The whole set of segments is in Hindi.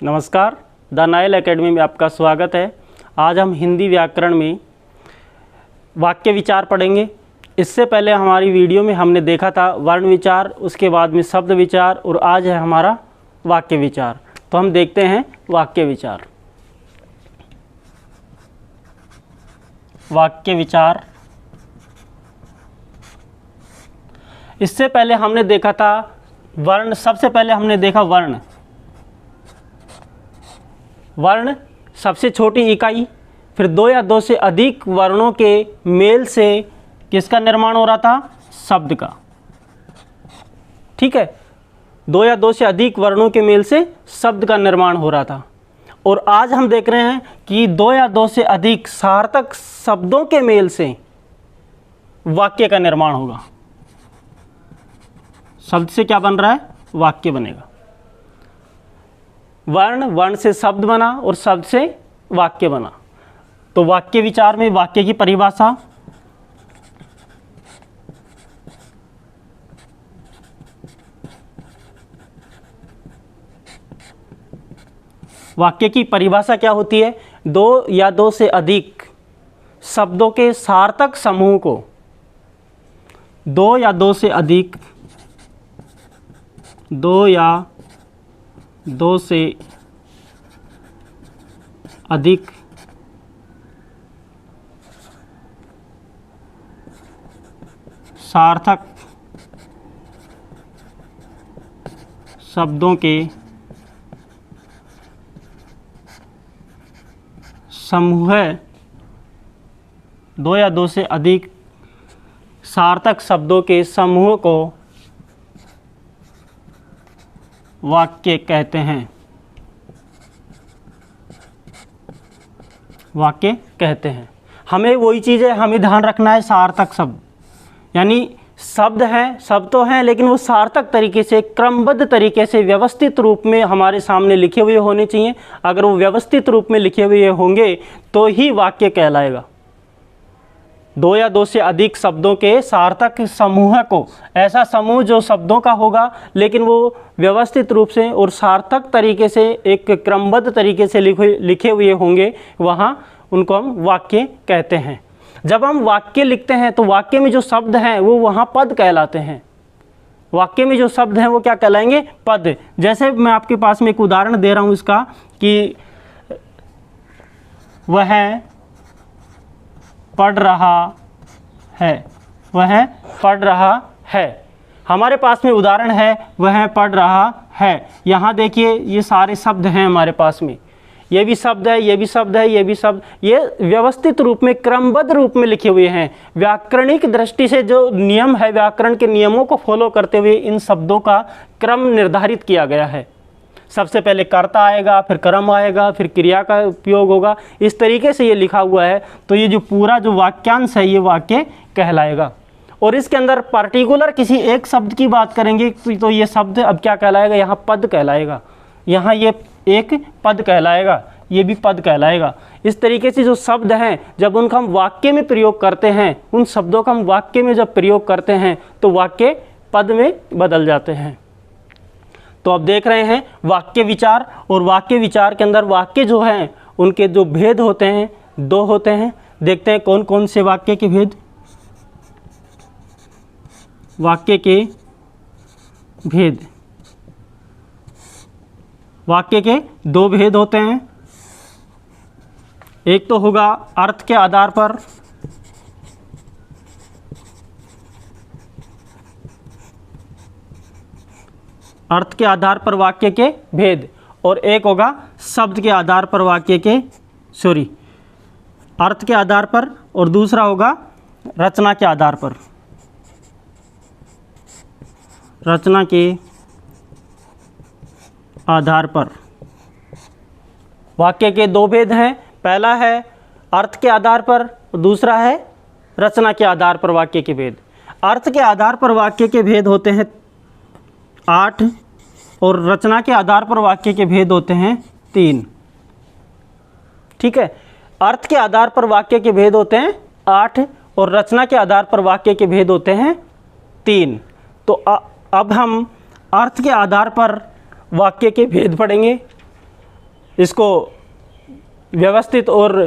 नमस्कार, द नायल एकेडमी में आपका स्वागत है। आज हम हिंदी व्याकरण में वाक्य विचार पढ़ेंगे। इससे पहले हमारी वीडियो में हमने देखा था वर्ण विचार, उसके बाद में शब्द विचार और आज है हमारा वाक्य विचार। तो हम देखते हैं वाक्य विचार। वाक्य विचार, इससे पहले हमने देखा था वर्ण। सबसे पहले हमने देखा वर्ण। वर्ण सबसे छोटी इकाई, फिर दो या दो से अधिक वर्णों के मेल से किसका निर्माण हो रहा था? शब्द का। ठीक है, दो या दो से अधिक वर्णों के मेल से शब्द का निर्माण हो रहा था। और आज हम देख रहे हैं कि दो या दो से अधिक सार्थक शब्दों के मेल से वाक्य का निर्माण होगा। शब्द से क्या बन रहा है? वाक्य बनेगा। वर्ण से शब्द बना और शब्द से वाक्य बना। तो वाक्य विचार में वाक्य की परिभाषा, वाक्य की परिभाषा क्या होती है? दो या दो से अधिक शब्दों के सार्थक समूह को, दो या दो से अधिक, दो या दो से अधिक सार्थक शब्दों के समूह, दो या दो से अधिक सार्थक शब्दों के समूह को वाक्य कहते हैं। वाक्य कहते हैं। हमें वही चीज़ है, हमें ध्यान रखना है सार्थक शब्द, यानी शब्द हैं, शब्द तो हैं लेकिन वो सार्थक तरीके से, क्रमबद्ध तरीके से, व्यवस्थित रूप में हमारे सामने लिखे हुए होने चाहिए। अगर वो व्यवस्थित रूप में लिखे हुए होंगे तो ही वाक्य कहलाएगा। दो या दो से अधिक शब्दों के सार्थक समूह को, ऐसा समूह जो शब्दों का होगा लेकिन वो व्यवस्थित रूप से और सार्थक तरीके से, एक क्रमबद्ध तरीके से लिखे हुए होंगे, वहाँ उनको हम वाक्य कहते हैं। जब हम वाक्य लिखते हैं तो वाक्य में जो शब्द हैं वो वहाँ पद कहलाते हैं। वाक्य में जो शब्द हैं वो क्या कहलाएंगे? पद। जैसे मैं आपके पास में एक उदाहरण दे रहा हूँ इसका कि वह पढ़ रहा है, वह पढ़ रहा है। हमारे पास में उदाहरण है, वह पढ़ रहा है। यहाँ देखिए ये सारे शब्द हैं हमारे पास में, ये भी शब्द है, ये भी शब्द है, ये भी शब्द, ये व्यवस्थित रूप में, क्रमबद्ध रूप में लिखे हुए हैं। व्याकरणिक दृष्टि से जो नियम है, व्याकरण के नियमों को फॉलो करते हुए इन शब्दों का क्रम निर्धारित किया गया है। सबसे पहले कर्ता आएगा, फिर कर्म आएगा, फिर क्रिया का उपयोग होगा। इस तरीके से ये लिखा हुआ है। तो ये जो पूरा जो वाक्यांश है ये वाक्य कहलाएगा। और इसके अंदर पर्टिकुलर किसी एक शब्द की बात करेंगे तो ये शब्द अब क्या कहलाएगा? यहाँ पद कहलाएगा। यहाँ ये एक पद कहलाएगा, ये भी पद कहलाएगा। इस तरीके से जो शब्द हैं जब उनका हम वाक्य में प्रयोग करते हैं, उन शब्दों का हम वाक्य में जब प्रयोग करते हैं तो वाक्य पद में बदल जाते हैं। तो अब देख रहे हैं वाक्य विचार। और वाक्य विचार के अंदर वाक्य जो हैं उनके जो भेद होते हैं, दो होते हैं। देखते हैं कौन कौन से वाक्य के भेद। वाक्य के भेद, वाक्य के दो भेद होते हैं। एक तो होगा अर्थ के आधार पर, अर्थ के आधार पर वाक्य के भेद, और एक होगा शब्द के आधार पर वाक्य के, अर्थ के आधार पर, और दूसरा होगा रचना के आधार पर। रचना के आधार पर वाक्य के दो भेद हैं। पहला है अर्थ के आधार पर, दूसरा है रचना के आधार पर वाक्य के भेद। अर्थ के आधार पर वाक्य के भेद होते हैं 8 और रचना के आधार पर वाक्य के भेद होते हैं 3। ठीक है, अर्थ के आधार पर वाक्य के भेद होते हैं 8 और रचना के आधार पर वाक्य के भेद होते हैं 3। तो अब हम अर्थ के आधार पर वाक्य के भेद पढ़ेंगे। इसको व्यवस्थित और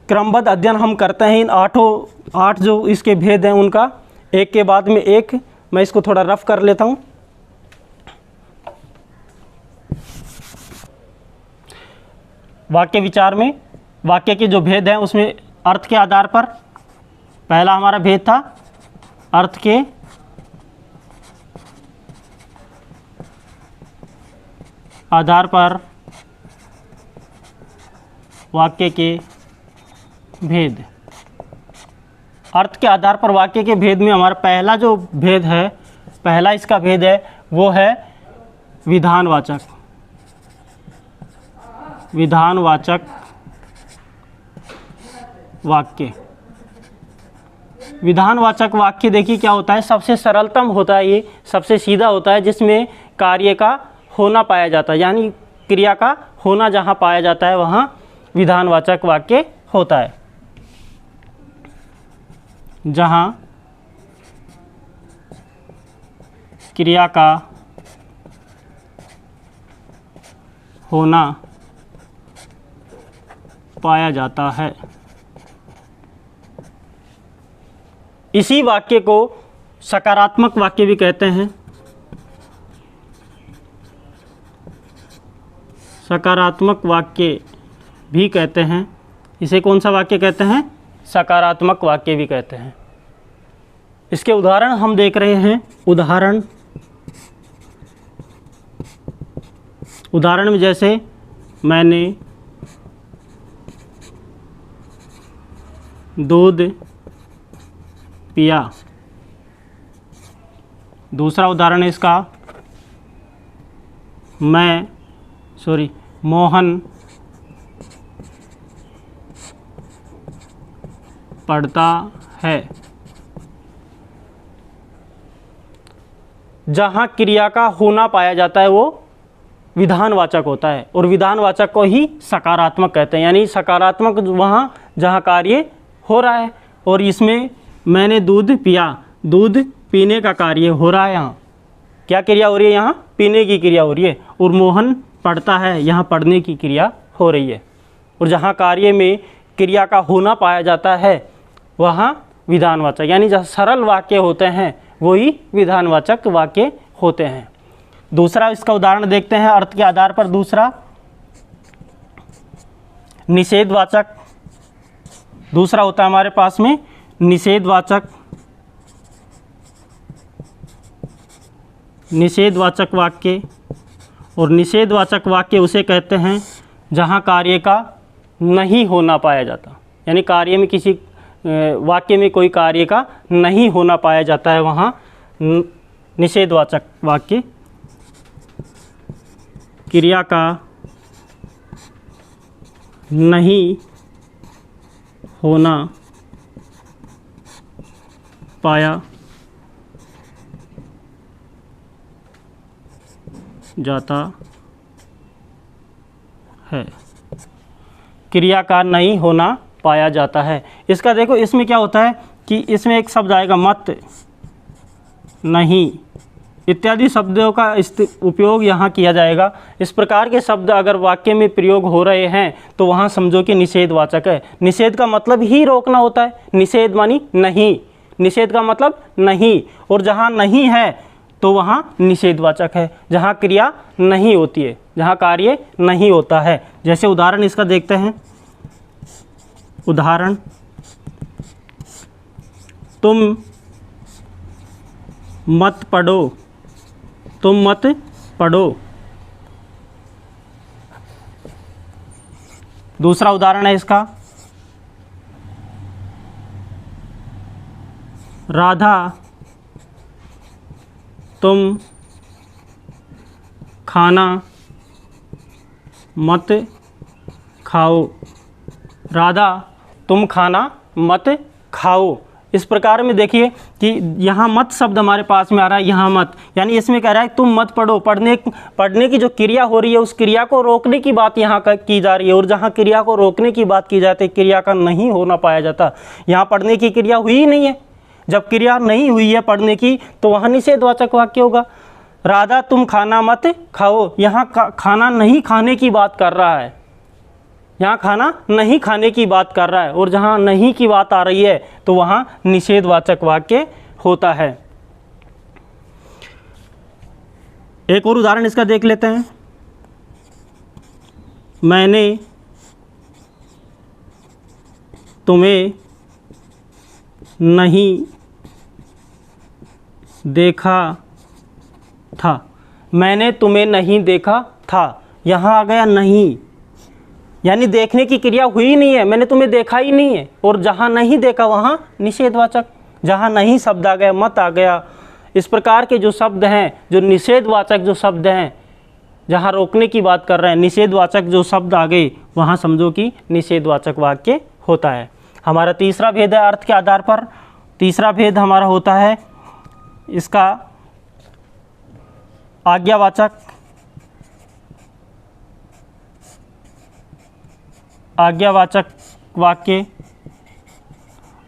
क्रमबद्ध अध्ययन हम करते हैं। इन आठ जो इसके भेद हैं उनका एक के बाद में एक, मैं इसको थोड़ा रफ कर लेता हूँ। वाक्य विचार में वाक्य के जो भेद हैं उसमें अर्थ के आधार पर पहला हमारा भेद था अर्थ के आधार पर वाक्य के भेद। अर्थ के आधार पर वाक्य के भेद में हमारा पहला जो भेद है, पहला इसका भेद है वो है विधानवाचक। विधानवाचक वाक्य। विधानवाचक वाक्य देखिए क्या होता है, सबसे सरलतम होता है, ये सबसे सीधा होता है, जिसमें कार्य का होना पाया जाता है, यानी क्रिया का होना जहाँ पाया जाता है वहाँ विधानवाचक वाक्य होता है। जहाँ क्रिया का होना पाया जाता है, इसी वाक्य को सकारात्मक वाक्य भी कहते हैं। सकारात्मक वाक्य भी कहते हैं। इसे कौन सा वाक्य कहते हैं? सकारात्मक वाक्य भी कहते हैं। इसके उदाहरण हम देख रहे हैं। उदाहरण में जैसे मैंने दूध पिया। दूसरा उदाहरण है इसका, मोहन पढ़ता है। जहाँ क्रिया का होना पाया जाता है वो विधानवाचक होता है, और विधानवाचक को ही सकारात्मक कहते हैं, यानी सकारात्मक वहाँ जहाँ कार्य हो रहा है। और इसमें मैंने दूध पिया, दूध पीने का कार्य हो रहा है, यहाँ क्या क्रिया हो रही है? यहाँ पीने की क्रिया हो रही है। और मोहन पढ़ता है, यहाँ पढ़ने की क्रिया हो रही है। और जहाँ कार्य में क्रिया का होना पाया जाता है वहाँ विधानवाचक, यानी जहाँ सरल वाक्य होते हैं वही विधानवाचक वाक्य होते हैं। दूसरा इसका उदाहरण देखते हैं अर्थ के आधार पर। दूसरा निषेधवाचक। दूसरा होता है हमारे पास में निषेधवाचक। निषेधवाचक वाक्य। और निषेधवाचक वाक्य उसे कहते हैं जहाँ कार्य का नहीं होना पाया जाता, यानी कार्य में किसी वाक्य में कोई कार्य का नहीं होना पाया जाता है, वहाँ निषेधवाचक वाक्य। क्रिया का नहीं होना पाया जाता है। क्रिया का नहीं होना पाया जाता है। इसका देखो, इसमें क्या होता है कि इसमें एक शब्द आएगा मत, नहीं इत्यादि शब्दों का उपयोग यहाँ किया जाएगा। इस प्रकार के शब्द अगर वाक्य में प्रयोग हो रहे हैं तो वहाँ समझो कि निषेधवाचक है। निषेध का मतलब ही रोकना होता है। निषेध मानी नहीं, निषेध का मतलब नहीं, और जहाँ नहीं है तो वहाँ निषेधवाचक है, जहाँ क्रिया नहीं होती है, जहाँ कार्य नहीं होता है। जैसे उदाहरण इसका देखते हैं। उदाहरण, तुम मत पढ़ो, तुम मत पढ़ो। दूसरा उदाहरण है इसका, राधा तुम खाना मत खाओ। राधा तुम खाना मत खाओ। इस प्रकार में देखिए कि यहाँ मत शब्द हमारे पास में आ रहा है, यहाँ मत, यानी इसमें कह रहा है तुम मत पढ़ो। पढ़ने की जो क्रिया हो रही है उस क्रिया को रोकने की बात यहाँ की जा रही है। और जहाँ क्रिया को रोकने की बात की जाती है, क्रिया का नहीं होना पाया जाता, यहाँ पढ़ने की क्रिया हुई ही नहीं है। जब क्रिया नहीं हुई है पढ़ने की तो वहाँ निषेधवाचक वाक्य होगा। राधा तुम खाना मत खाओ, यहाँ खाना नहीं खाने की बात कर रहा है, यहाँ खाना नहीं खाने की बात कर रहा है, और जहाँ नहीं की बात आ रही है तो वहाँ निषेधवाचक वाक्य होता है। एक और उदाहरण इसका देख लेते हैं। मैंने तुम्हें नहीं देखा था, मैंने तुम्हें नहीं देखा था, यहाँ आ गया नहीं, यानी देखने की क्रिया हुई नहीं है, मैंने तुम्हें देखा ही नहीं है, और जहाँ नहीं देखा वहाँ निषेधवाचक, जहाँ नहीं शब्द आ गया, मत आ गया। इस प्रकार के जो शब्द हैं, जो निषेधवाचक जो शब्द हैं, जहाँ रोकने की बात कर रहे हैं, निषेधवाचक जो शब्द आ गए, वहाँ समझो कि निषेधवाचक वाक्य होता है। हमारा तीसरा भेद है अर्थ के आधार पर। तीसरा भेद हमारा होता है इसका आज्ञावाचक। आज्ञावाचक वाक्य,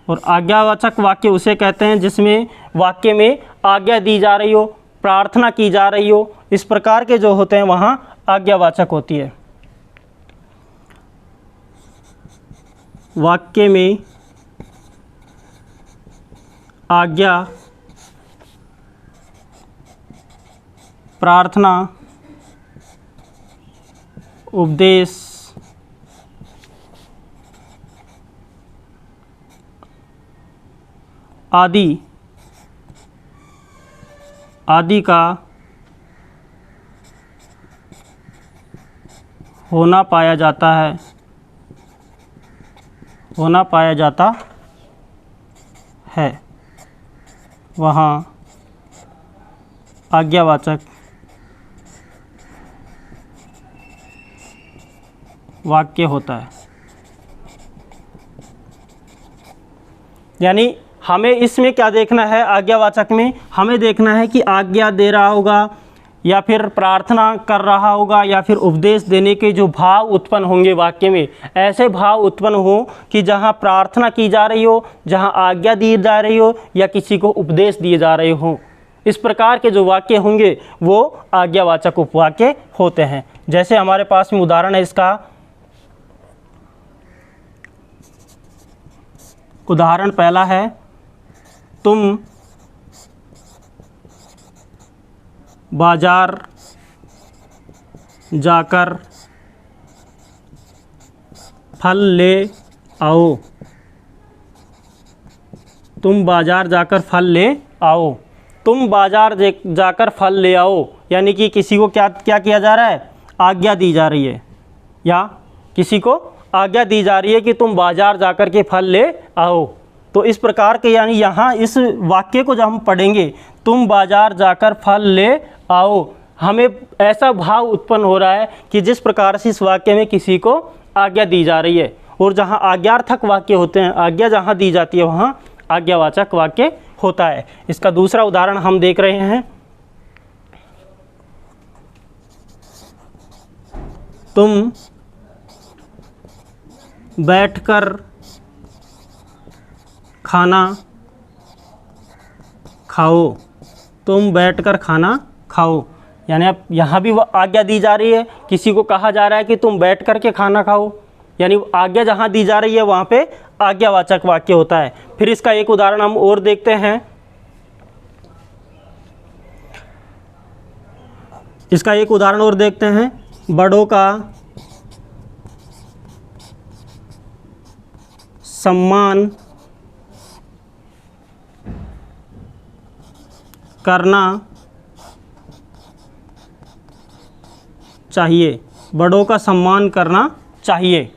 और आज्ञावाचक वाक्य उसे कहते हैं जिसमें वाक्य में आज्ञा दी जा रही हो, प्रार्थना की जा रही हो, इस प्रकार के जो होते हैं वहाँ आज्ञावाचक होती है। वाक्य में आज्ञा, प्रार्थना, उपदेश आदि का होना पाया जाता है, होना पाया जाता है, वहाँ आज्ञावाचक वाक्य होता है। यानी हमें इसमें क्या देखना है, आज्ञावाचक में हमें देखना है कि आज्ञा दे रहा होगा या फिर प्रार्थना कर रहा होगा या फिर उपदेश देने के जो भाव उत्पन्न होंगे वाक्य में, ऐसे भाव उत्पन्न हो कि जहाँ प्रार्थना की जा रही हो, जहाँ आज्ञा दी जा रही हो, या किसी को उपदेश दिए जा रहे हो, इस प्रकार के जो वाक्य होंगे वो आज्ञावाचक उपवाक्य होते हैं। जैसे हमारे पास में उदाहरण है इसका। उदाहरण पहला है, तुम बाजार जाकर फल ले आओ, तुम बाजार जाकर फल ले आओ। तुम बाजार जाकर फल ले आओ, यानी कि किसी को क्या क्या किया जा रहा है, आज्ञा दी जा रही है, या किसी को आज्ञा दी जा रही है कि तुम बाजार जाकर के फल ले आओ। तो इस प्रकार के, यानी यहाँ इस वाक्य को जब हम पढ़ेंगे, तुम बाजार जाकर फल ले आओ, हमें ऐसा भाव उत्पन्न हो रहा है कि जिस प्रकार से इस वाक्य में किसी को आज्ञा दी जा रही है। और जहाँ आज्ञार्थक वाक्य होते हैं, आज्ञा जहाँ दी जाती है वहाँ आज्ञावाचक वाक्य होता है। इसका दूसरा उदाहरण हम देख रहे हैं। तुम बैठकर खाना खाओ, तुम बैठकर खाना खाओ, यानी अब यहाँ भी आज्ञा दी जा रही है, किसी को कहा जा रहा है कि तुम बैठ कर के खाना खाओ, यानी आज्ञा जहाँ दी जा रही है वहाँ पे आज्ञावाचक वाक्य होता है। फिर इसका एक उदाहरण हम और देखते हैं। इसका एक उदाहरण और देखते हैं। बड़ों का सम्मान करना चाहिए, बड़ों का सम्मान करना चाहिए,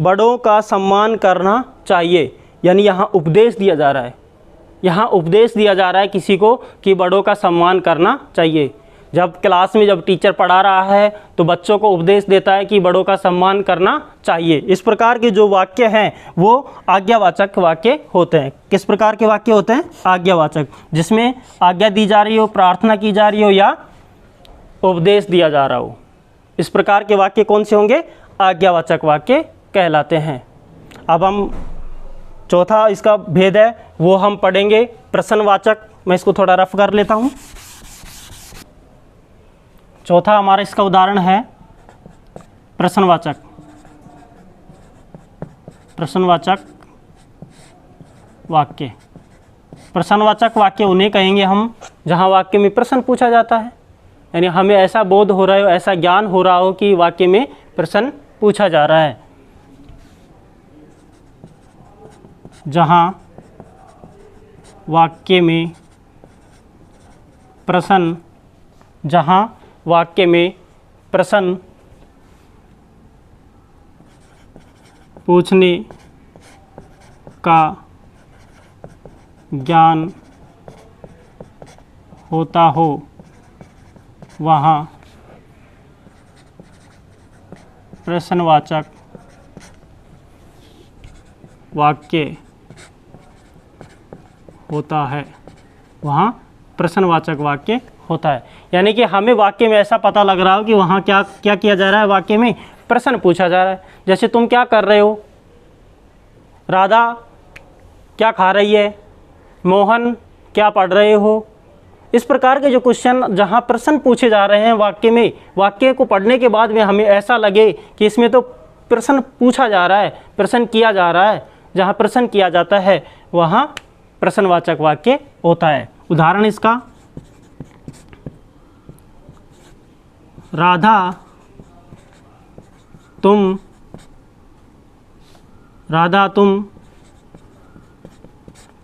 बड़ों का सम्मान करना चाहिए, यानी यहाँ उपदेश दिया जा रहा है, यहाँ उपदेश दिया जा रहा है किसी को कि बड़ों का सम्मान करना चाहिए। जब क्लास में जब टीचर पढ़ा रहा है तो बच्चों को उपदेश देता है कि बड़ों का सम्मान करना चाहिए। इस प्रकार के जो वाक्य हैं वो आज्ञावाचक वाक्य होते हैं। किस प्रकार के वाक्य होते हैं? आज्ञावाचक, जिसमें आज्ञा दी जा रही हो, प्रार्थना की जा रही हो या उपदेश दिया जा रहा हो। इस प्रकार के वाक्य कौन से होंगे? आज्ञावाचक वाक्य कहलाते हैं। अब हम चौथा इसका भेद है वो हम पढ़ेंगे प्रश्नवाचक। मैं इसको थोड़ा रफ कर लेता हूँ। चौथा हमारा इसका उदाहरण है प्रश्नवाचक। प्रश्नवाचक वाक्य। प्रश्नवाचक वाक्य उन्हें कहेंगे हम जहाँ वाक्य में प्रश्न पूछा जाता है, यानी हमें ऐसा बोध हो रहा हो, ऐसा ज्ञान हो रहा हो कि वाक्य में प्रश्न पूछा जा रहा है। जहाँ वाक्य में प्रश्न, जहाँ वाक्य में प्रश्न पूछने का ज्ञान होता हो, वहाँ प्रश्नवाचक वाक्य होता है। वहाँ प्रश्नवाचक वाक्य होता है, यानी कि हमें वाक्य में ऐसा पता लग रहा हो कि वहाँ क्या क्या किया जा रहा है, वाक्य में प्रश्न पूछा जा रहा है। जैसे तुम क्या कर रहे हो, राधा क्या खा रही है, मोहन क्या पढ़ रहे हो। इस प्रकार के जो क्वेश्चन जहाँ प्रश्न पूछे जा रहे हैं वाक्य में, वाक्य को पढ़ने के बाद में हमें ऐसा लगे कि इसमें तो प्रश्न पूछा जा रहा है, प्रश्न किया जा रहा है, जहाँ प्रश्न किया जाता है वहाँ प्रश्नवाचक वाक्य होता है। उदाहरण इसका, राधा तुम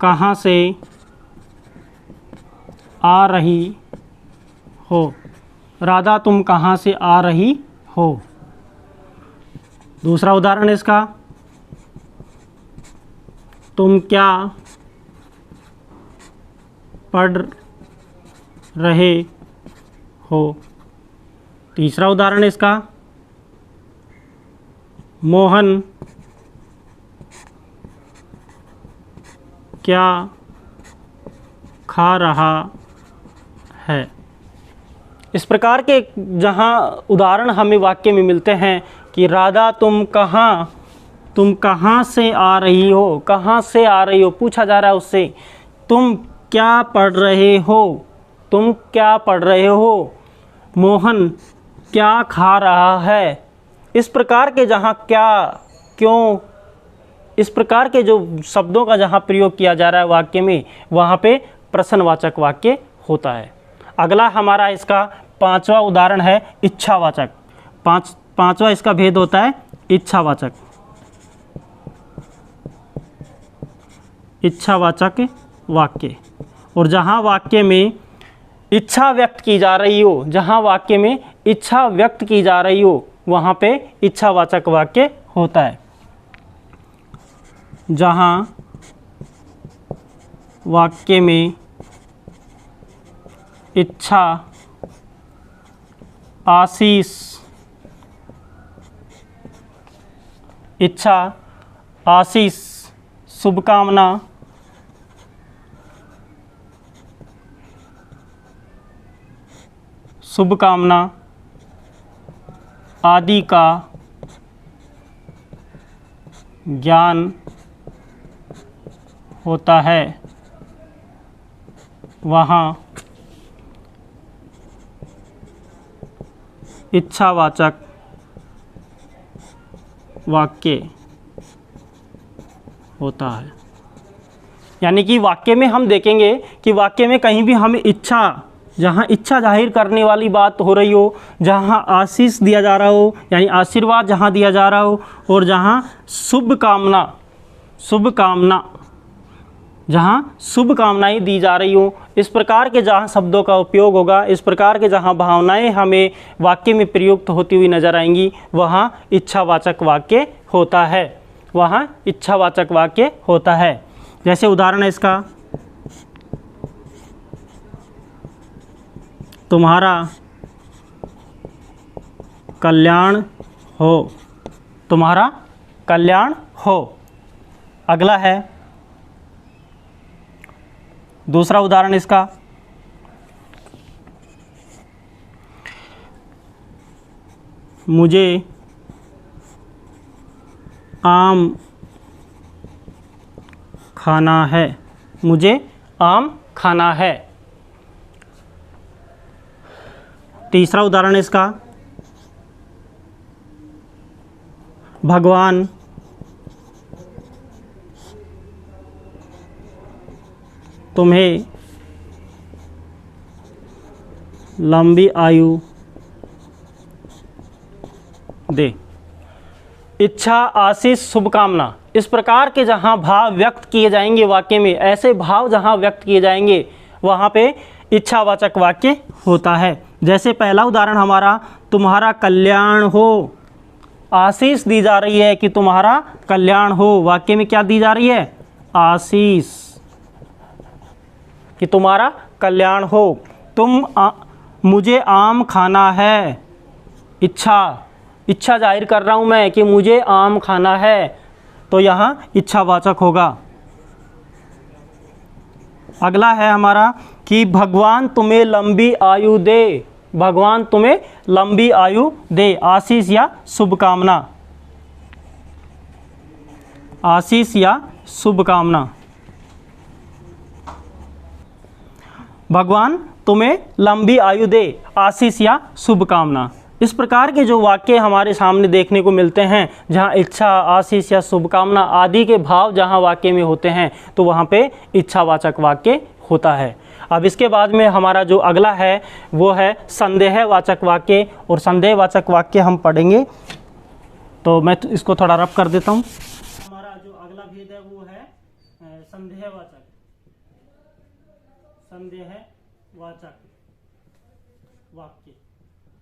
कहाँ से आ रही हो। राधा तुम कहाँ से आ रही हो। दूसरा उदाहरण इसका, तुम क्या पढ़ रहे हो। तीसरा उदाहरण इसका, मोहन क्या खा रहा है। इस प्रकार के जहाँ उदाहरण हमें वाक्य में मिलते हैं कि राधा तुम कहाँ से आ रही हो, कहाँ से आ रही हो पूछा जा रहा है उससे। तुम क्या पढ़ रहे हो, तुम क्या पढ़ रहे हो। मोहन क्या खा रहा है। इस प्रकार के जहाँ क्या, क्यों, इस प्रकार के जो शब्दों का जहाँ प्रयोग किया जा रहा है वाक्य में, वहाँ पे प्रश्नवाचक वाक्य होता है। अगला हमारा इसका पांचवा उदाहरण है इच्छावाचक। पांचवा इसका भेद होता है इच्छावाचक। इच्छावाचक वाक्य, और जहाँ वाक्य में इच्छा व्यक्त की जा रही हो, जहाँ वाक्य में इच्छा व्यक्त की जा रही हो, वहाँ पे इच्छावाचक वाक्य होता है। जहाँ वाक्य में इच्छा, आशीष, इच्छा, आशीष, शुभकामना, शुभकामना आदि का ज्ञान होता है, वहाँ इच्छावाचक वाक्य होता है। यानी कि वाक्य में हम देखेंगे कि वाक्य में कहीं भी हमें इच्छा, जहाँ इच्छा जाहिर करने वाली बात हो रही हो, जहाँ आशीष दिया जा रहा हो यानी आशीर्वाद जहाँ दिया जा रहा हो, और जहाँ शुभकामना जहाँ शुभकामनाएँ दी जा रही हो, इस प्रकार के जहाँ शब्दों का उपयोग होगा, इस प्रकार के जहाँ भावनाएं हमें वाक्य में प्रयुक्त होती हुई नजर आएंगी, वहाँ इच्छावाचक वाक्य होता है, वहाँ इच्छावाचक वाक्य होता है। जैसे उदाहरण है इसका, तुम्हारा कल्याण हो। तुम्हारा कल्याण हो। अगला है दूसरा उदाहरण इसका, मुझे आम खाना है। मुझे आम खाना है। तीसरा उदाहरण इसका, भगवान तुम्हें लंबी आयु दे। इच्छा, आशीष, शुभकामना, इस प्रकार के जहाँ भाव व्यक्त किए जाएंगे वाक्य में, ऐसे भाव जहाँ व्यक्त किए जाएंगे वहाँ पे इच्छावाचक वाक्य होता है। जैसे पहला उदाहरण हमारा, तुम्हारा कल्याण हो। आशीष दी जा रही है कि तुम्हारा कल्याण हो। वाक्य में क्या दी जा रही है? आशीष, कि तुम्हारा कल्याण हो। मुझे आम खाना है। इच्छा जाहिर कर रहा हूं मैं कि मुझे आम खाना है, तो यहाँ इच्छावाचक होगा। अगला है हमारा कि भगवान तुम्हें लंबी आयु दे। भगवान तुम्हें लंबी आयु दे। आशीष या शुभकामना, आशीष या शुभकामना। भगवान तुम्हें लंबी आयु दे, आशीष या शुभकामना। इस प्रकार के जो वाक्य हमारे सामने देखने को मिलते हैं, जहाँ इच्छा, आशीष या शुभकामना आदि के भाव जहाँ वाक्य में होते हैं, तो वहाँ पे इच्छावाचक वाक्य होता है। अब इसके बाद में हमारा जो अगला है वो है संदेहवाचक वाक्य, और संदेहवाचक वाक्य हम पढ़ेंगे, तो मैं इसको थोड़ा रफ कर देता हूँ। हमारा जो अगला भेद है वो है संदेहवाचक वाक्य।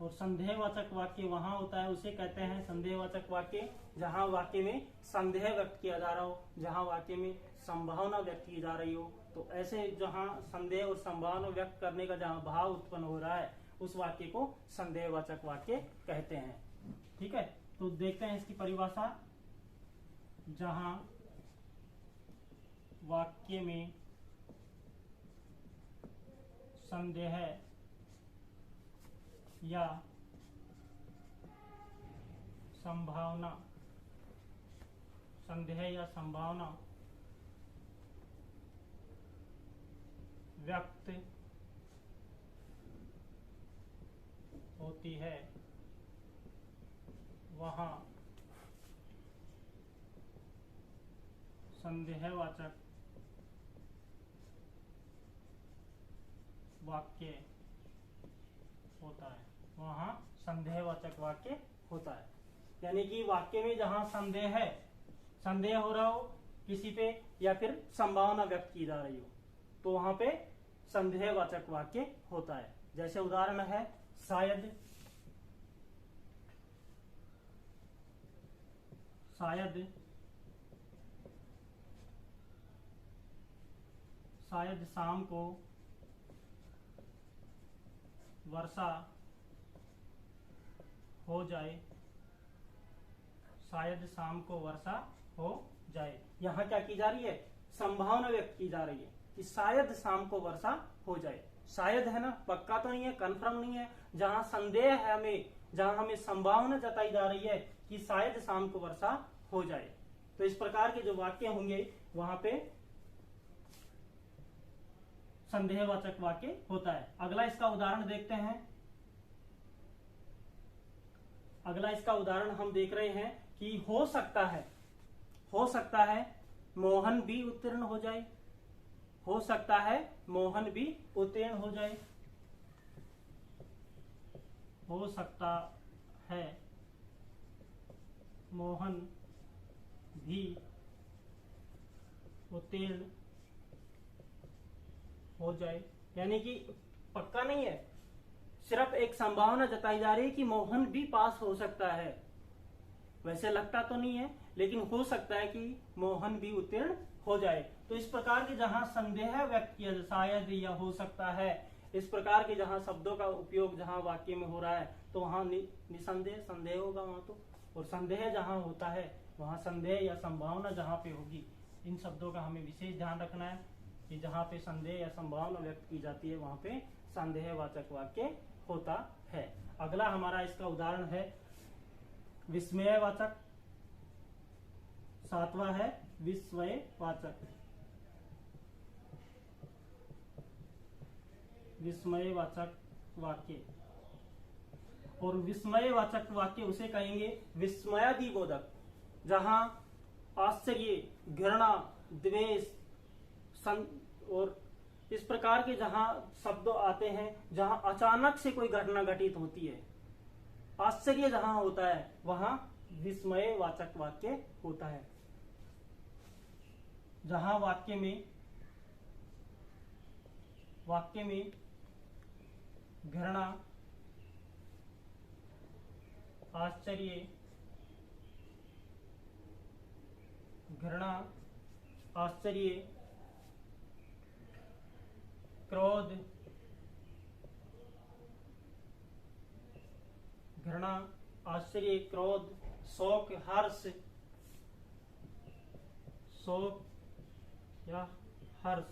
और संदेहवाचक वाक्य वहाँ होता है, उसे कहते हैं संदेहवाचक वाक्य जहाँ वाक्य में संदेह व्यक्त किया जा रहा हो, जहाँ वाक्य में संभावना व्यक्त की जा रही हो। तो ऐसे जहाँ संदेह और संभावना व्यक्त करने का जहाँ भाव उत्पन्न हो रहा है, उस वाक्य को संदेहवाचक वाक्य कहते हैं। ठीक है, तो देखते हैं इसकी परिभाषा। जहाँ वाक्य में संदेह या संभावना व्यक्त होती है, वहाँ संदेहवाचक वाक्य होता है। वहाँ संदेहवाचक वाक्य होता है, यानी कि वाक्य में जहाँ संदेह है, संदेह हो रहा हो किसी पे या फिर संभावना व्यक्त की जा रही हो, तो वहाँ पे संदेहवाचक वाक्य होता है। जैसे उदाहरण है शायद शाम को वर्षा हो जाए। शायद शाम को वर्षा हो जाए। यहाँ क्या की जा रही है? संभावना व्यक्त की जा रही है कि शायद शाम को वर्षा हो जाए। शायद है ना, पक्का तो नहीं है, कंफर्म नहीं है। जहाँ संदेह है हमें, जहाँ हमें संभावना जताई जा रही है कि शायद शाम को वर्षा हो जाए, तो इस प्रकार के जो वाक्य होंगे वहां पे संदेहवाचक वाक्य होता है। अगला इसका उदाहरण देखते हैं। अगला इसका उदाहरण हम देख रहे हैं कि हो सकता है मोहन भी उत्तीर्ण हो जाए। हो सकता है मोहन भी उत्तीर्ण हो जाए। हो सकता है मोहन भी उत्तीर्ण हो जाए, यानी कि पक्का नहीं है, सिर्फ एक संभावना जताई जा रही है कि मोहन भी पास हो सकता है। वैसे लगता तो नहीं है, लेकिन हो सकता है कि मोहन भी उत्तीर्ण हो जाए। तो इस प्रकार के जहां संदेह व्यक्त किया, शायद या हो सकता है, इस प्रकार के जहां शब्दों का उपयोग जहां वाक्य में हो रहा है, तो वहां निसंदेह संदेह होगा वहां तो। और संदेह जहां होता है वहां संदेह या संभावना जहां पे होगी, इन शब्दों का हमें विशेष ध्यान रखना है कि जहां पे संदेह या संभावना व्यक्त की जाती है वहां पे संदेहवाचक वाक्य होता है। अगला हमारा इसका उदाहरण है विस्मयवाचक। सातवां है विस्मयवाचक। विस्मयवाचक वाक्य। और विस्मयवाचक वाक्य उसे कहेंगे विस्मयादिबोधक, जहां आश्चर्य, घृणा, द्वेष और इस प्रकार के जहां शब्द आते हैं, जहां अचानक से कोई घटना घटित होती है, आश्चर्य जहां होता है वहां विस्मयवाचक वाक्य होता है। जहां वाक्य में घृणा, आश्चर्य, क्रोध, घृणा, आश्चर्य, क्रोध, शोक, हर्ष, या हर्ष,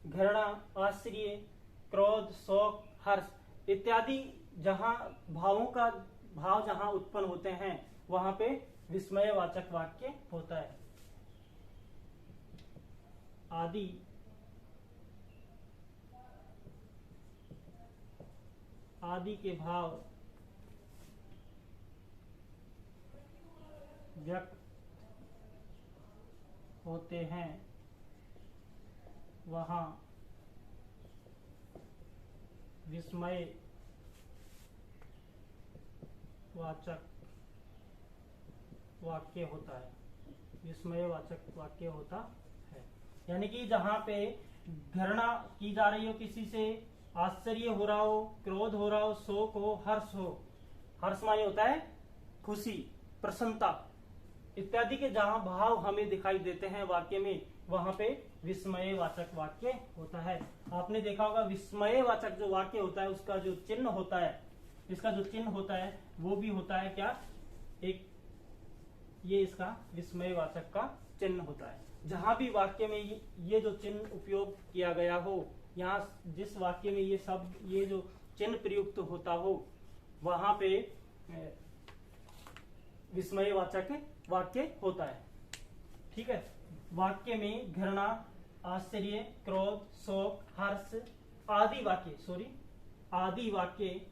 घृणा, आश्चर्य, क्रोध, शोक, हर्ष इत्यादि जहां भाव जहां उत्पन्न होते हैं वहां पे विस्मयवाचक वाक्य होता है। आदि के भाव व्यक्त होते हैं वहां विस्मयवाचक वाक्य होता है। विस्मयवाचक वाक्य होता है, यानी कि जहां पे घृणा की जा रही हो किसी से, आश्चर्य हो रहा हो, क्रोध हो रहा हो, शोक हो, हर्ष हो। हर्ष माने होता है खुशी, प्रसन्नता इत्यादि के जहां भाव हमें दिखाई देते हैं वाक्य में, वहां पे विस्मयवाचक वाक्य होता है। आपने देखा होगा विस्मयवाचक जो वाक्य होता है उसका जो चिन्ह होता है, इसका जो चिन्ह होता है वो भी होता है क्या, एक ये इसका विस्मयवाचक का चिन्ह होता है। जहां भी वाक्य में ये जो चिन्ह उपयोग किया गया हो, यहाँ जिस वाक्य में ये शब्द, ये जो चिन्ह प्रयुक्त होता हो, वहां पे विस्मयवाचक वाक्य होता है। ठीक है। वाक्य में घृणा, आश्चर्य, क्रोध, शोक, हर्ष आदि वाक्य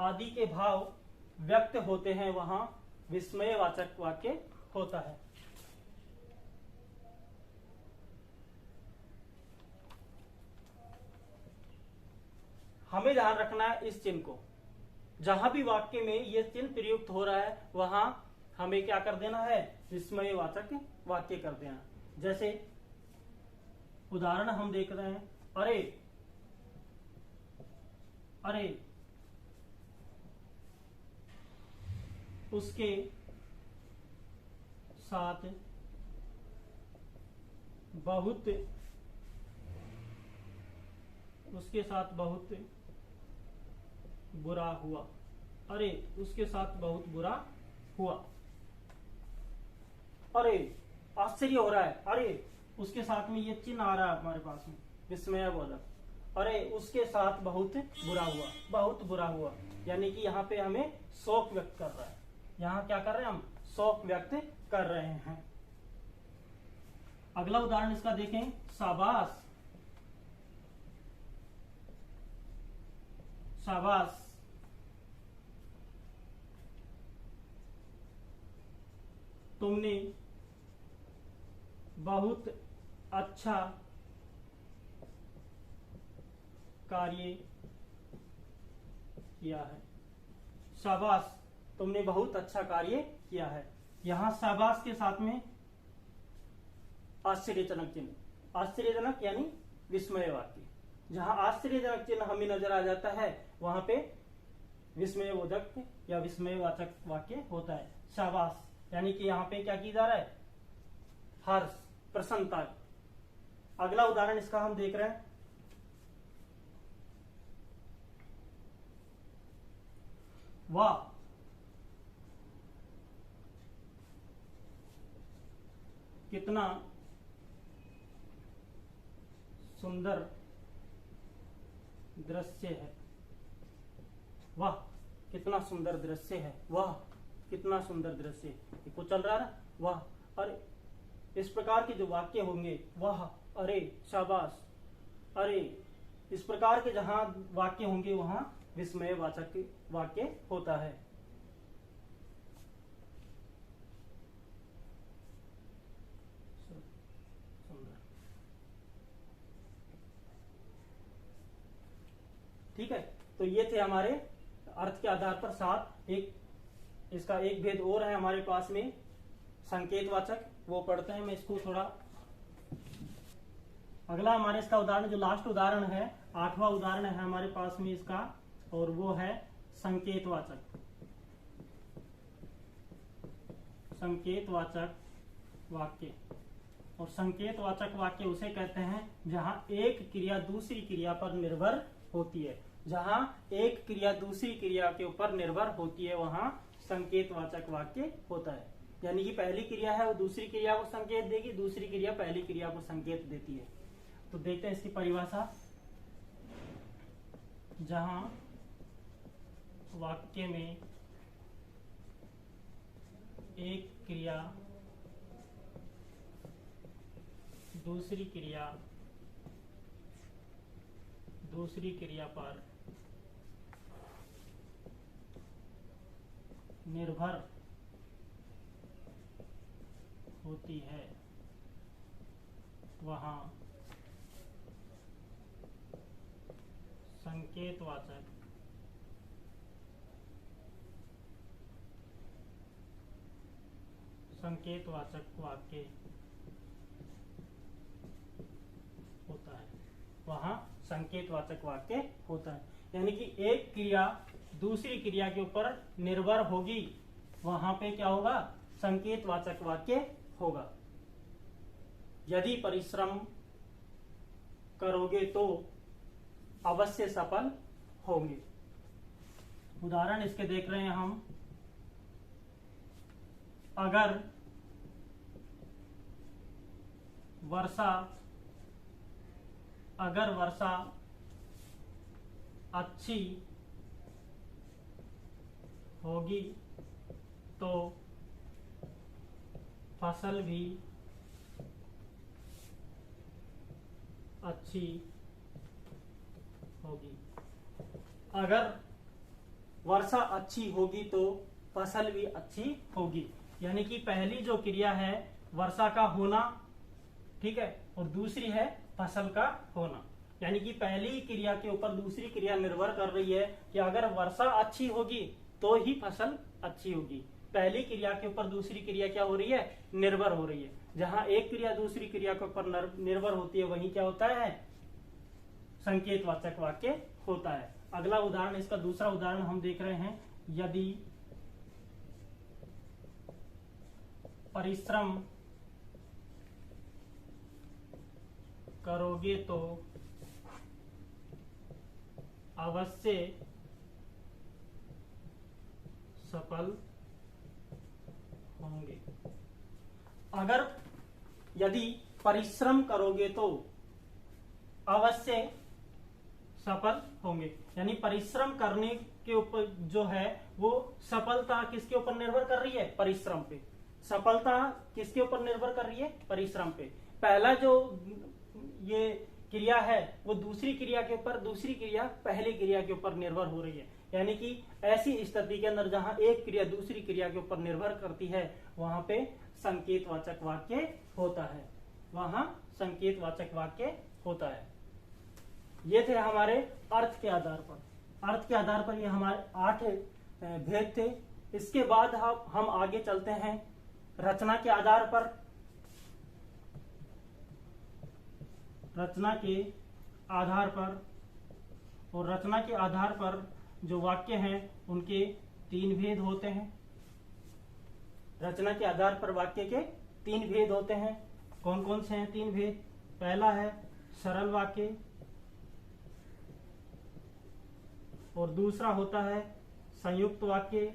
आदि के भाव व्यक्त होते हैं, वहां विस्मयवाचक वाक्य होता है। हमें ध्यान रखना है इस चिन्ह को। जहां भी वाक्य में यह चिन्ह प्रयुक्त हो रहा है वहां हमें क्या कर देना है, विस्मयवाचक वाक्य कर देना। जैसे उदाहरण हम देख रहे हैं, अरे उसके साथ बहुत बुरा हुआ। अरे उसके साथ बहुत बुरा हुआ। अरे आश्चर्य हो रहा है, अरे उसके साथ में ये चिन्ह आ रहा है हमारे पास में विस्मयबोधक। अरे उसके साथ बहुत बुरा हुआ, बहुत बुरा हुआ, यानी कि यहाँ पे हमें शोक व्यक्त कर रहा है। यहाँ क्या कर रहे हैं हम, शोक व्यक्त कर रहे हैं। अगला उदाहरण इसका देखें, शाबाश। शाबाश तुमने बहुत अच्छा कार्य किया है। शाबाश तुमने बहुत अच्छा कार्य किया है। यहां शाबाश के साथ में आश्चर्यजनक चिन्ह, आश्चर्यजनक यानी विस्मय वाक्य। जहां आश्चर्यजनक चिन्ह हमें नजर आ जाता है वहां पे विस्मयबोधक या विस्मयवाचक वाक्य होता है। शाबाश यानी कि यहाँ पे क्या की जा रहा है, हर्ष, प्रसन्नता। अगला उदाहरण इसका हम देख रहे हैं, वाह कितना सुंदर दृश्य है। वाह कितना सुंदर दृश्य है। वाह कितना सुंदर दृश्य है। को चल रहा है ना, वाह, अरे, इस प्रकार के जो वाक्य होंगे, वाह, अरे, शाबाश, अरे, इस प्रकार के जहां वाक्य होंगे वहां विस्मयवाचक वाक्य होता है। सुंदर। ठीक है, तो ये थे हमारे अर्थ के आधार पर 7। इसका एक भेद और है हमारे पास में, संकेतवाचक, वो पढ़ते हैं। मैं इसको थोड़ा, अगला हमारे इसका उदाहरण, जो लास्ट उदाहरण है, 8वां उदाहरण है हमारे पास में इसका, और वो है संकेतवाचक। संकेतवाचक वाक्य। और संकेतवाचक वाक्य उसे कहते हैं जहां एक क्रिया दूसरी क्रिया पर निर्भर होती है। जहां एक क्रिया दूसरी क्रिया के ऊपर निर्भर होती है वहां संकेतवाचक वाक्य होता है। यानी कि पहली क्रिया है वो दूसरी क्रिया को संकेत देगी, दूसरी क्रिया पहली क्रिया को संकेत देती है। तो देखते हैं इसकी परिभाषा। जहां वाक्य में एक क्रिया दूसरी क्रिया पर निर्भर होती है वहां संकेतवाचक वाक्य होता है। वहां संकेतवाचक वाक्य होता है, यानी कि एक क्रिया दूसरी क्रिया के ऊपर निर्भर होगी, वहां पे क्या होगा? संकेतवाचक वाक्य होगा। यदि परिश्रम करोगे तो अवश्य सफल होंगे। उदाहरण इसके देख रहे हैं हम। अगर वर्षा अच्छी होगी तो फसल भी अच्छी होगी। अगर वर्षा अच्छी होगी तो फसल भी अच्छी होगी। यानी कि पहली जो क्रिया है वर्षा का होना, ठीक है, और दूसरी है फसल का होना। यानी कि पहली क्रिया के ऊपर दूसरी क्रिया निर्भर कर रही है कि अगर वर्षा अच्छी होगी तो ही फसल अच्छी होगी। पहली क्रिया के ऊपर दूसरी क्रिया क्या हो रही है? निर्भर हो रही है। जहां एक क्रिया दूसरी क्रिया के ऊपर निर्भर होती है वहीं क्या होता है? संकेतवाचक वाक्य होता है। अगला उदाहरण, इसका दूसरा उदाहरण हम देख रहे हैं। यदि परिश्रम करोगे तो अवश्य सफल होंगे। अगर यदि परिश्रम करोगे तो अवश्य सफल होंगे। यानी परिश्रम करने के ऊपर जो है वो सफलता किसके ऊपर निर्भर कर रही है? परिश्रम पे। सफलता किसके ऊपर निर्भर कर रही है? परिश्रम पे। पहला जो ये क्रिया है वो दूसरी क्रिया के ऊपर, दूसरी क्रिया पहली क्रिया के ऊपर निर्भर हो रही है। यानी कि ऐसी स्थिति के अंदर जहां एक क्रिया दूसरी क्रिया के ऊपर निर्भर करती है वहां पे संकेतवाचक वाक्य होता है। वहां संकेतवाचक वाक्य होता है। ये थे हमारे अर्थ के आधार पर। अर्थ के आधार पर ये हमारे 8 भेद थे। इसके बाद हम आगे चलते हैं रचना के आधार पर। रचना के आधार पर, और रचना के आधार पर जो वाक्य हैं उनके 3 भेद होते हैं। रचना के आधार पर वाक्य के 3 भेद होते हैं। कौन कौन से हैं 3 भेद? पहला है सरल वाक्य, और दूसरा होता है संयुक्त वाक्य,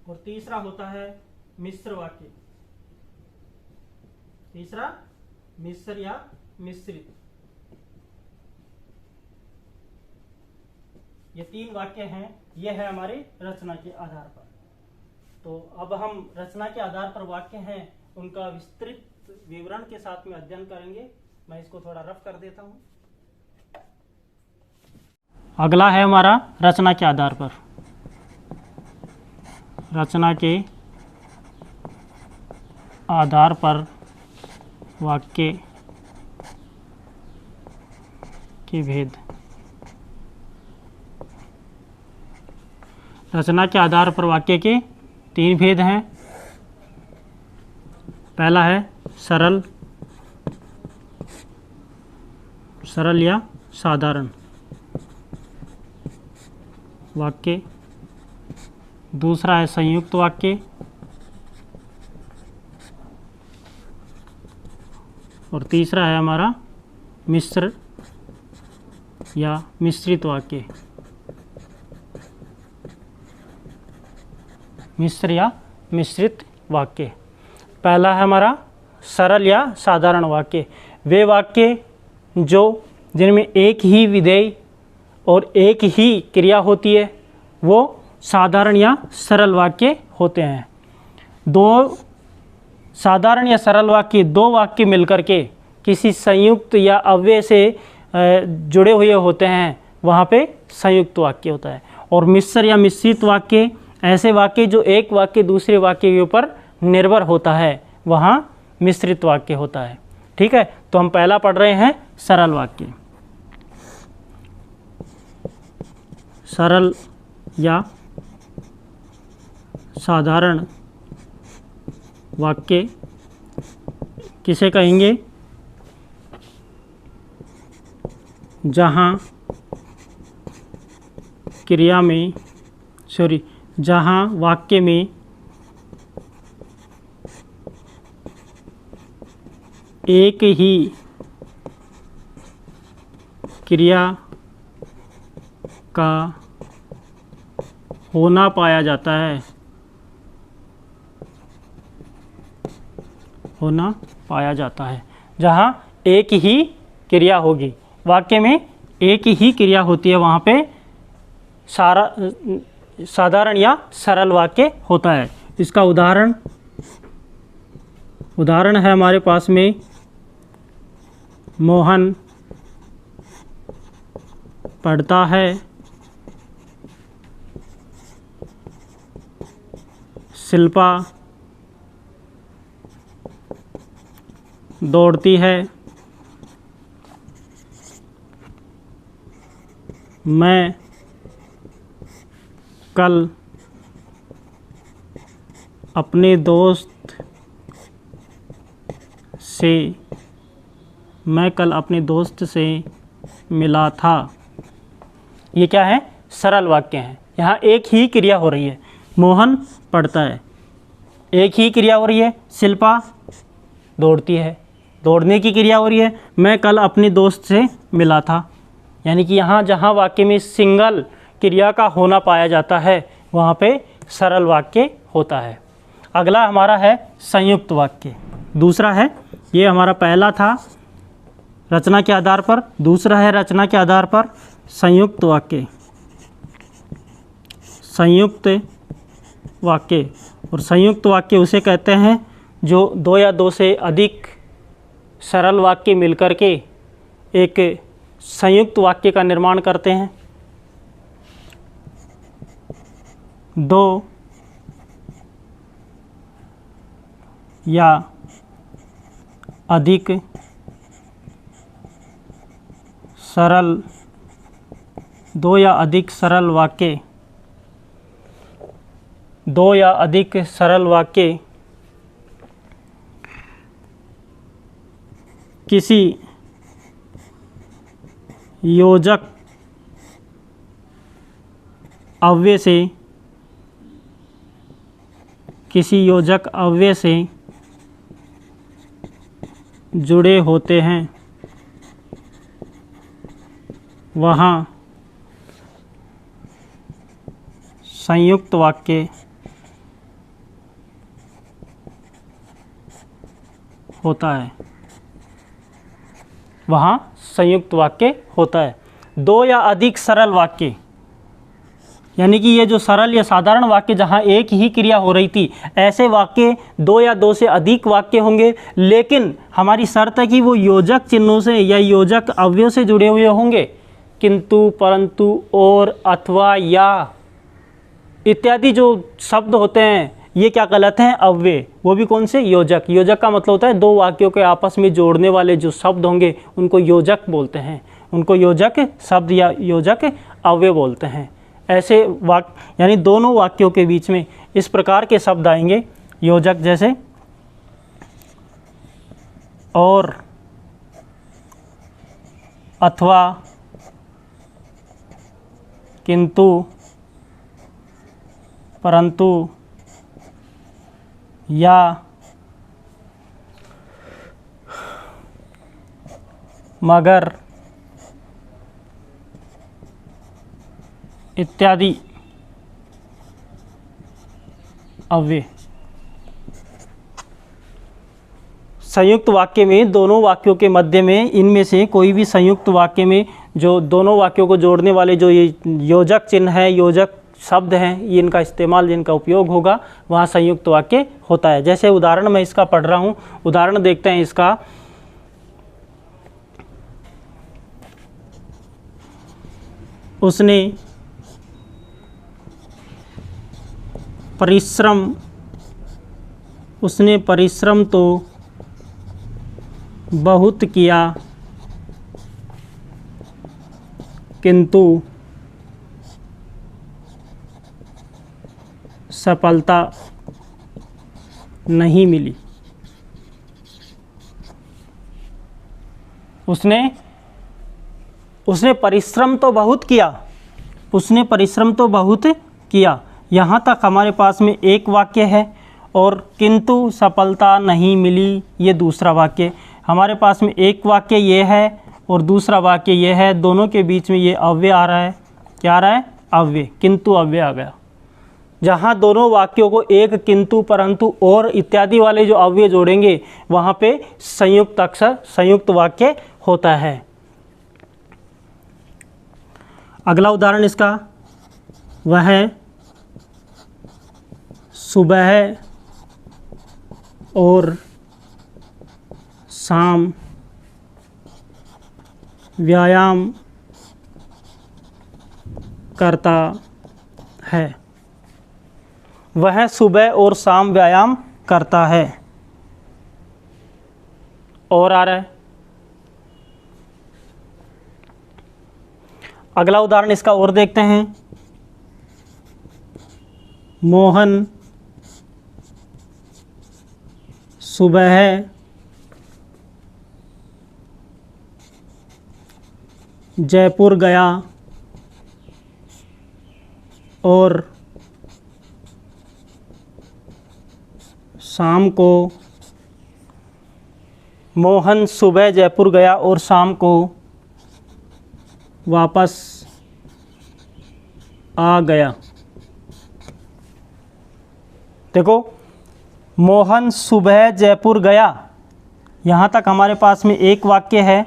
और तीसरा होता है मिश्र वाक्य। तीसरा मिश्र या मिश्रित। ये 3 वाक्य हैं। ये है हमारे रचना के आधार पर। तो अब हम रचना के आधार पर वाक्य हैं उनका विस्तृत विवरण के साथ में अध्ययन करेंगे। मैं इसको थोड़ा रफ कर देता हूँ। अगला है हमारा रचना के आधार पर। रचना के आधार पर वाक्य के भेद। रचना के आधार पर वाक्य के 3 भेद हैं। पहला है सरल, सरल या साधारण वाक्य। दूसरा है संयुक्त वाक्य और तीसरा है हमारा मिश्र या मिश्रित वाक्य। मिश्र या मिश्रित वाक्य। पहला है हमारा सरल या साधारण वाक्य। वे वाक्य जिनमें एक ही विधेय और एक ही क्रिया होती है वो साधारण या सरल वाक्य होते हैं। दो साधारण या सरल वाक्य, दो वाक्य मिलकर के किसी संयुक्त या अव्यय से जुड़े हुए होते हैं, वहाँ पे संयुक्त वाक्य होता है। और मिश्र या मिश्रित वाक्य ऐसे वाक्य जो एक वाक्य दूसरे वाक्य के ऊपर निर्भर होता है, वहाँ मिश्रित वाक्य होता है। ठीक है, तो हम पहला पढ़ रहे हैं सरल वाक्य। सरल या साधारण वाक्य किसे कहेंगे? जहाँ वाक्य में एक ही क्रिया का होना पाया जाता है। होना पाया जाता है। जहाँ एक ही क्रिया होगी, वाक्य में एक ही क्रिया होती है, वहाँ पे साधारण या सरल वाक्य होता है। इसका उदाहरण है हमारे पास में मोहन पढ़ता है, शिल्पा दौड़ती है, मैं कल अपने दोस्त से मिला था। ये क्या है? सरल वाक्य हैं। यहाँ एक ही क्रिया हो रही है, मोहन पढ़ता है, एक ही क्रिया हो रही है, शिल्पा दौड़ती है, दौड़ने की क्रिया हो रही है, मैं कल अपने दोस्त से मिला था। यानी कि यहाँ जहाँ वाक्य में सिंगल क्रिया का होना पाया जाता है, वहाँ पे सरल वाक्य होता है। अगला हमारा है संयुक्त वाक्य। दूसरा है, ये हमारा पहला था रचना के आधार पर, दूसरा है रचना के आधार पर संयुक्त वाक्य। संयुक्त वाक्य, और संयुक्त वाक्य उसे कहते हैं जो दो या दो से अधिक सरल वाक्य मिलकर के एक संयुक्त वाक्य का निर्माण करते हैं। दो या अधिक सरल वाक्य किसी योजक अव्यय से जुड़े होते हैं, वहाँ संयुक्त वाक्य होता है। वहाँ संयुक्त वाक्य होता है। दो या अधिक सरल वाक्य, यानी कि ये जो सरल या साधारण वाक्य जहाँ एक ही क्रिया हो रही थी, ऐसे वाक्य 2 या 2 से अधिक वाक्य होंगे, लेकिन हमारी शर्त है कि वो योजक चिन्हों से या योजक अव्यय से जुड़े हुए होंगे। किंतु, परंतु, और, अथवा, या इत्यादि जो शब्द होते हैं ये क्या कहलाते हैं? अव्यय। वो भी कौन से? योजक। योजक का मतलब होता है दो वाक्यों के आपस में जोड़ने वाले जो शब्द होंगे उनको योजक बोलते हैं, उनको योजक शब्द या योजक अव्यय बोलते हैं। ऐसे वाक्य यानी दोनों वाक्यों के बीच में इस प्रकार के शब्द आएंगे योजक, जैसे और, अथवा, किंतु, परंतु, या, मगर इत्यादि अव्यय। संयुक्त वाक्य में दोनों वाक्यों के मध्य में इनमें से कोई भी संयुक्त वाक्य में जो दोनों वाक्यों को जोड़ने वाले जो ये योजक चिन्ह है, योजक शब्द हैं, ये इनका इस्तेमाल, जिनका उपयोग होगा, वहाँ संयुक्त वाक्य होता है। जैसे उदाहरण मैं इसका पढ़ रहा हूँ, उदाहरण देखते हैं इसका। उसने परिश्रम तो बहुत किया, किंतु सफलता नहीं मिली। उसने परिश्रम तो बहुत किया, उसने परिश्रम तो बहुत किया, यहाँ तक हमारे पास में एक वाक्य है, और किंतु सफलता नहीं मिली ये दूसरा वाक्य। हमारे पास में एक वाक्य ये है और दूसरा वाक्य ये है, दोनों के बीच में ये अव्यय आ रहा है। क्या आ रहा है? अव्यय, किंतु अव्यय आ गया। जहाँ दोनों वाक्यों को एक, किंतु, परंतु, और इत्यादि वाले जो अव्यय जोड़ेंगे वहाँ पे संयुक्त अक्षर, संयुक्त वाक्य होता है। अगला उदाहरण इसका वह है सुबह और शाम व्यायाम करता है। वह सुबह और शाम व्यायाम करता है। और आ रहा है अगला उदाहरण इसका और देखते हैं। मोहन सुबह जयपुर गया और शाम को, मोहन सुबह जयपुर गया और शाम को वापस आ गया। देखो, मोहन सुबह जयपुर गया, यहाँ तक हमारे पास में एक वाक्य है।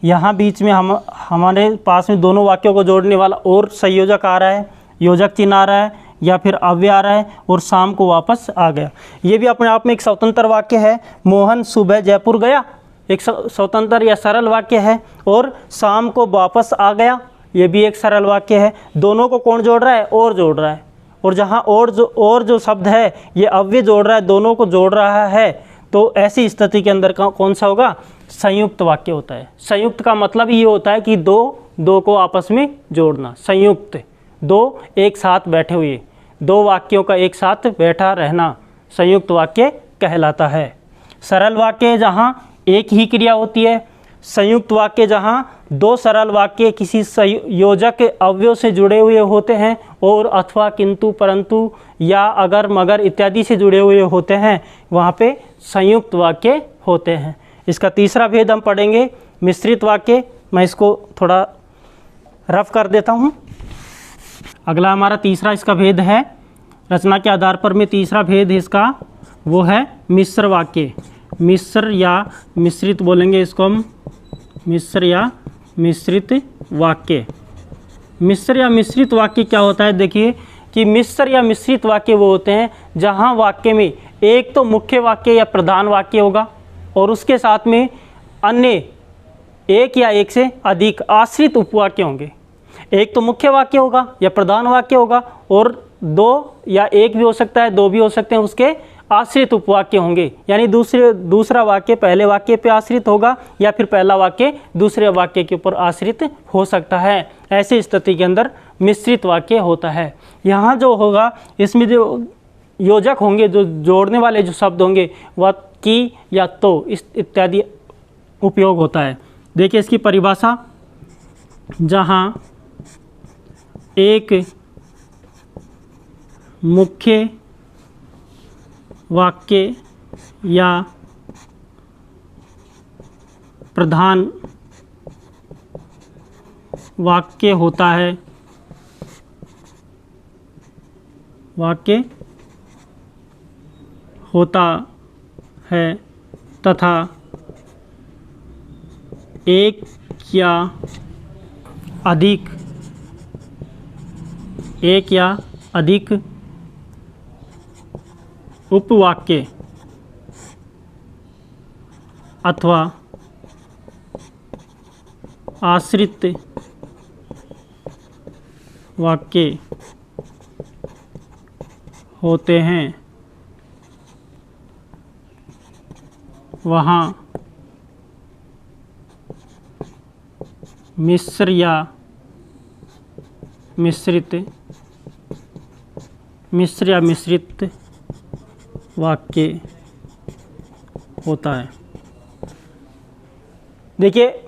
यहाँ बीच में हमारे पास में दोनों वाक्यों को जोड़ने वाला और संयोजक आ रहा है, योजक चिन्ह आ रहा है या फिर अव्यय आ रहा है, और शाम को वापस आ गया। ये भी अपने आप में एक स्वतंत्र वाक्य है। मोहन सुबह जयपुर गया एक स्वतंत्र या सरल वाक्य है, और शाम को वापस आ गया ये भी एक सरल वाक्य है। दोनों को कौन जोड़ रहा है? और जोड़ रहा है। और जहाँ और जो शब्द है ये अव्यय जोड़ रहा है, दोनों को जोड़ रहा है, तो ऐसी स्थिति के अंदर कौन सा होगा? संयुक्त वाक्य होता है। संयुक्त का मतलब ये होता है कि दो को आपस में जोड़ना। संयुक्त, दो एक साथ बैठे हुए, दो वाक्यों का एक साथ बैठा रहना संयुक्त वाक्य कहलाता है। सरल वाक्य जहाँ एक ही क्रिया होती है। संयुक्त वाक्य जहाँ दो सरल वाक्य किसी योजक अव्यय से जुड़े हुए होते हैं, और अथवा, किंतु, परंतु, या, अगर, मगर इत्यादि से जुड़े हुए होते हैं, वहाँ पे संयुक्त वाक्य होते हैं। इसका तीसरा भेद हम पढ़ेंगे, मिश्रित वाक्य। मैं इसको थोड़ा रफ कर देता हूँ। अगला हमारा तीसरा इसका भेद है, रचना के आधार पर में तीसरा भेद इसका वो है मिश्र वाक्य। मिश्र या मिश्रित बोलेंगे इसको हम, मिश्र या मिश्रित वाक्य। मिश्र या मिश्रित वाक्य क्या होता है? देखिए कि मिश्र या मिश्रित वाक्य वो होते हैं जहाँ वाक्य में एक तो मुख्य वाक्य या प्रधान वाक्य होगा और उसके साथ में अन्य एक या एक से अधिक आश्रित उपवाक्य होंगे। एक तो मुख्य वाक्य होगा या प्रधान वाक्य होगा और दो या एक भी हो सकता है, दो भी हो सकते हैं, उसके आश्रित उपवाक्य होंगे। यानी दूसरा वाक्य पहले वाक्य पे आश्रित होगा या फिर पहला वाक्य दूसरे वाक्य के ऊपर आश्रित हो सकता है। ऐसी स्थिति के अंदर मिश्रित वाक्य होता है। यहाँ जो होगा इसमें जो योजक होंगे, जो जोड़ने वाले जो शब्द होंगे वह की या तो इत्यादि उपयोग होता है। देखिए इसकी परिभाषा, जहाँ एक मुख्य वाक्य या प्रधान वाक्य होता है, तथा एक या अधिक उपवाक्य अथवा आश्रित वाक्य होते हैं, वहाँ मिश्र या मिश्रित वाक्य होता है। देखिए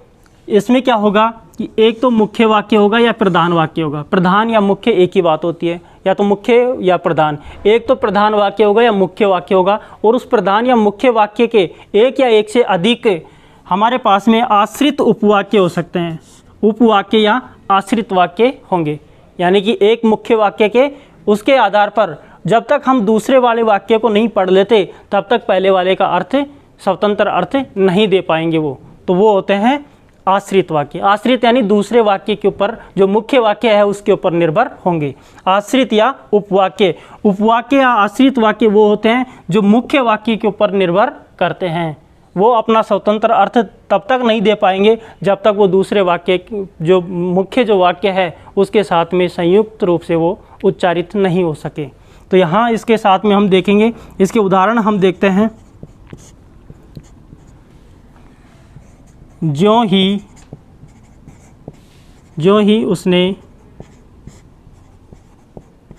इसमें क्या होगा कि एक तो मुख्य वाक्य होगा या प्रधान वाक्य होगा। प्रधान या मुख्य एक ही बात होती है, या तो मुख्य या प्रधान। एक तो प्रधान वाक्य होगा या मुख्य वाक्य होगा और उस प्रधान या मुख्य वाक्य के एक या एक से अधिक हमारे पास में आश्रित उपवाक्य हो सकते हैं। उपवाक्य या आश्रित वाक्य होंगे। यानी कि एक मुख्य वाक्य के उसके आधार पर जब तक हम दूसरे वाले वाक्य को नहीं पढ़ लेते तब तक पहले वाले का अर्थ, स्वतंत्र अर्थ नहीं दे पाएंगे वो होते हैं आश्रित वाक्य। आश्रित यानी दूसरे वाक्य के ऊपर जो मुख्य वाक्य है उसके ऊपर निर्भर होंगे। आश्रित या उपवाक्य या आश्रित वाक्य वो होते हैं जो मुख्य वाक्य के ऊपर निर्भर करते हैं। वो अपना स्वतंत्र अर्थ तब तक नहीं दे पाएंगे जब तक वो दूसरे वाक्य जो मुख्य जो वाक्य है उसके साथ में संयुक्त रूप से वो उच्चारित नहीं हो सके। तो यहाँ इसके साथ में हम देखेंगे, इसके उदाहरण हम देखते हैं। ज्यों ही उसने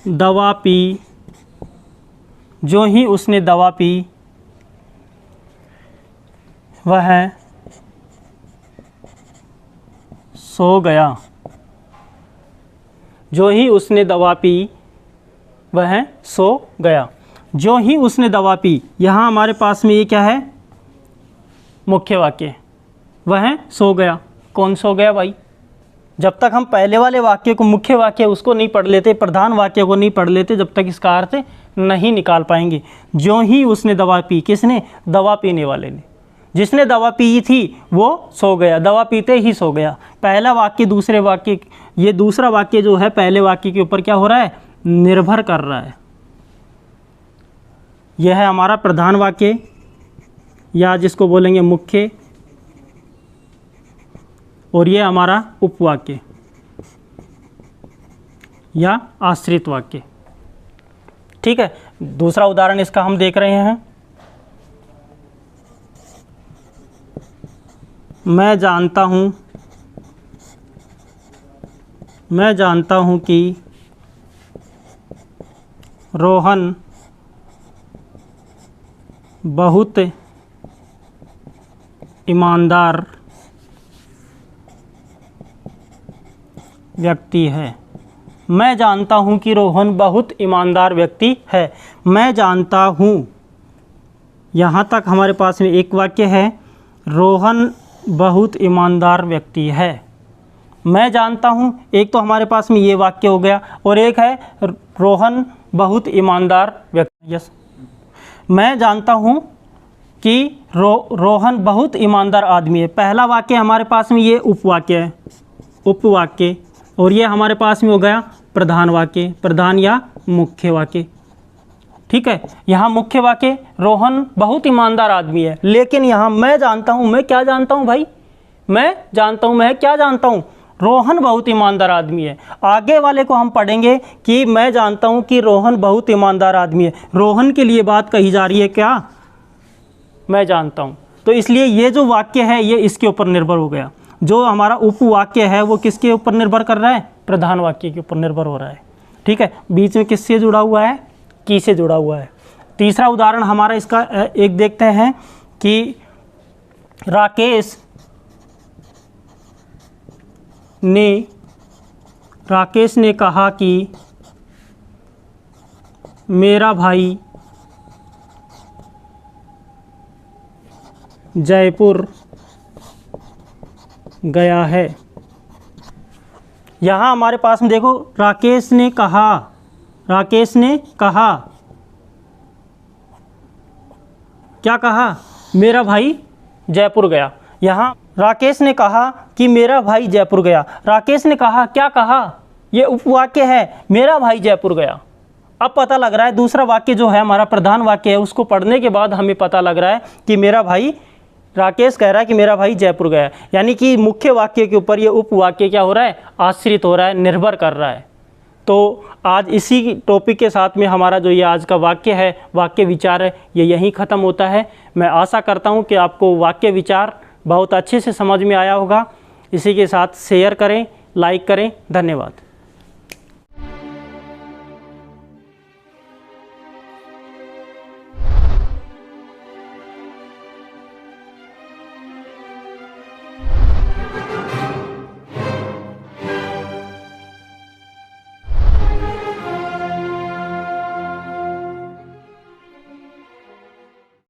दवा पी, वह सो गया। जो ही उसने दवा पी वह सो गया। जो ही उसने दवा पी, यहाँ हमारे पास में ये क्या है? मुख्य वाक्य। वह सो गया। कौन सो गया भाई? जब तक हम पहले वाले वाक्य को, मुख्य वाक्य उसको नहीं पढ़ लेते, प्रधान वाक्य को नहीं पढ़ लेते, जब तक इसका अर्थ नहीं निकाल पाएंगे। जो ही उसने दवा पी, किसने? दवा पीने वाले ने। जिसने दवा पी थी वो सो गया, दवा पीते ही सो गया। पहला वाक्य दूसरे वाक्य, ये दूसरा वाक्य जो है पहले वाक्य के ऊपर क्या हो रहा है? निर्भर कर रहा है। यह है हमारा प्रधान वाक्य या जिसको बोलेंगे मुख्य, और ये हमारा उपवाक्य या आश्रित वाक्य। ठीक है, दूसरा उदाहरण इसका हम देख रहे हैं। मैं जानता हूं कि रोहन बहुत ईमानदार व्यक्ति है। मैं जानता हूं कि रोहन बहुत ईमानदार व्यक्ति है। मैं जानता हूं, यहाँ तक हमारे पास में एक वाक्य है, रोहन बहुत ईमानदार व्यक्ति है। मैं जानता हूं, एक तो हमारे पास में ये वाक्य हो गया, और एक है रोहन बहुत ईमानदार व्यक्ति। यस, मैं जानता हूं कि रोहन बहुत ईमानदार आदमी है। पहला वाक्य हमारे पास में ये उपवाक्य है, उपवाक्य। और ये हमारे पास में हो गया प्रधान वाक्य, प्रधान या मुख्य वाक्य। ठीक है, यहाँ मुख्य वाक्य रोहन बहुत ईमानदार आदमी है, लेकिन यहाँ मैं जानता हूँ, मैं क्या जानता हूँ भाई, मैं जानता हूँ, मैं क्या जानता हूँ, रोहन बहुत ईमानदार आदमी है। आगे वाले को हम पढ़ेंगे कि मैं जानता हूँ कि रोहन बहुत ईमानदार आदमी है, रोहन के लिए बात कही जा रही है क्या, मैं जानता हूँ। तो इसलिए ये जो वाक्य है ये इसके ऊपर निर्भर हो गया। जो हमारा उपवाक्य है वो किसके ऊपर निर्भर कर रहा है, प्रधान वाक्य के ऊपर निर्भर हो रहा है। ठीक है, बीच में किससे जुड़ा हुआ है, की से जुड़ा हुआ है। तीसरा उदाहरण हमारा इसका एक देखते हैं कि राकेश ने कहा कि मेरा भाई जयपुर गया है। यहाँ हमारे पास में देखो, राकेश ने कहा, राकेश ने कहा, क्या कहा, मेरा भाई जयपुर गया। यहाँ राकेश ने कहा कि मेरा भाई जयपुर गया। राकेश ने कहा, क्या कहा, ये उपवाक्य है, मेरा भाई जयपुर गया। अब पता लग रहा है दूसरा वाक्य जो है हमारा प्रधान वाक्य है, उसको पढ़ने के बाद हमें पता लग रहा है कि मेरा भाई, राकेश कह रहा है कि मेरा भाई जयपुर गया, यानी कि मुख्य वाक्य के ऊपर ये उपवाक्य क्या हो रहा है, आश्रित हो रहा है, निर्भर कर रहा है। तो आज इसी टॉपिक के साथ में हमारा जो ये आज का वाक्य है, वाक्य विचार है, ये यहीं ख़त्म होता है। मैं आशा करता हूँ कि आपको वाक्य विचार बहुत अच्छे से समझ में आया होगा। इसी के साथ शेयर करें, लाइक करें। धन्यवाद।